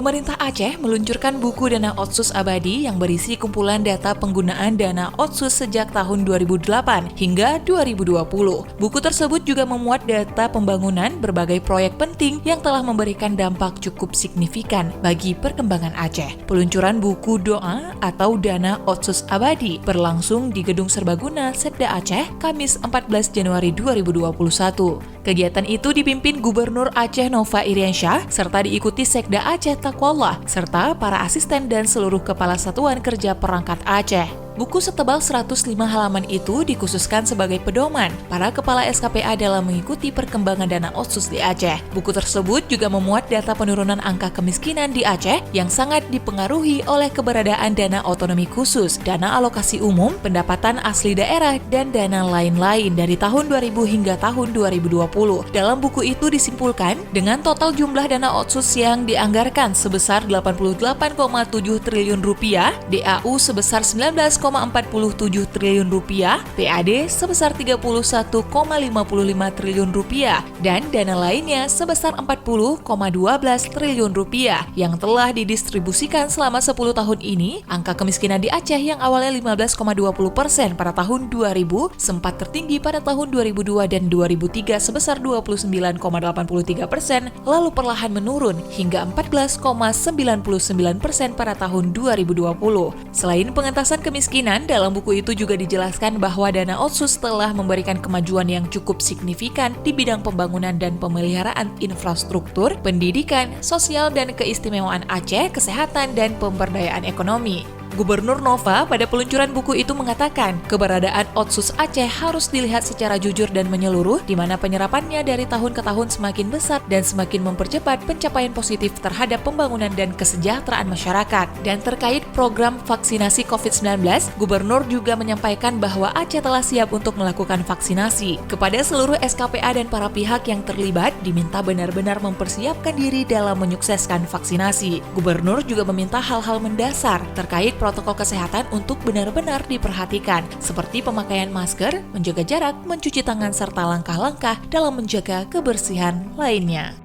Pemerintah Aceh meluncurkan buku Dana Otsus Abadi yang berisi kumpulan data penggunaan dana Otsus sejak tahun 2008 hingga 2020. Buku tersebut juga memuat data pembangunan berbagai proyek penting yang telah memberikan dampak cukup signifikan bagi perkembangan Aceh. Peluncuran buku Doa atau Dana Otsus Abadi berlangsung di Gedung Serbaguna Setda Aceh, Kamis 14 Januari 2021. Kegiatan itu dipimpin Gubernur Aceh Nova Iriansyah serta diikuti Sekda Aceh Taqwallah serta para asisten dan seluruh kepala satuan kerja perangkat Aceh. Buku setebal 105 halaman itu dikhususkan sebagai pedoman para kepala SKPA dalam mengikuti perkembangan dana Otsus di Aceh. Buku tersebut juga memuat data penurunan angka kemiskinan di Aceh yang sangat dipengaruhi oleh keberadaan dana otonomi khusus, dana alokasi umum, pendapatan asli daerah, dan dana lain-lain dari tahun 2000 hingga tahun 2020. Dalam buku itu disimpulkan, dengan total jumlah dana Otsus yang dianggarkan sebesar 88,7 triliun rupiah, DAU sebesar 19,47 triliun rupiah, PAD sebesar 31,55 triliun rupiah, dan dana lainnya sebesar 40,12 triliun rupiah yang telah didistribusikan selama 10 tahun ini. Angka kemiskinan di Aceh yang awalnya 15,20% pada tahun 2000 sempat tertinggi pada tahun 2002 dan 2003 sebesar 29,83%, lalu perlahan menurun hingga 14,99% pada tahun 2020. Selain pengentasan kemiskinan, dalam buku itu juga dijelaskan bahwa dana Otsus telah memberikan kemajuan yang cukup signifikan di bidang pembangunan dan pemeliharaan infrastruktur, pendidikan, sosial dan keistimewaan Aceh, kesehatan dan pemberdayaan ekonomi. Gubernur Nova pada peluncuran buku itu mengatakan, keberadaan Otsus Aceh harus dilihat secara jujur dan menyeluruh, di mana penyerapannya dari tahun ke tahun semakin besar dan semakin mempercepat pencapaian positif terhadap pembangunan dan kesejahteraan masyarakat. Dan terkait program vaksinasi COVID-19, Gubernur juga menyampaikan bahwa Aceh telah siap untuk melakukan vaksinasi. Kepada seluruh SKPA dan para pihak yang terlibat, diminta benar-benar mempersiapkan diri dalam menyukseskan vaksinasi. Gubernur juga meminta hal-hal mendasar terkait protokol kesehatan untuk benar-benar diperhatikan, seperti pemakaian masker, menjaga jarak, mencuci tangan, serta langkah-langkah dalam menjaga kebersihan lainnya.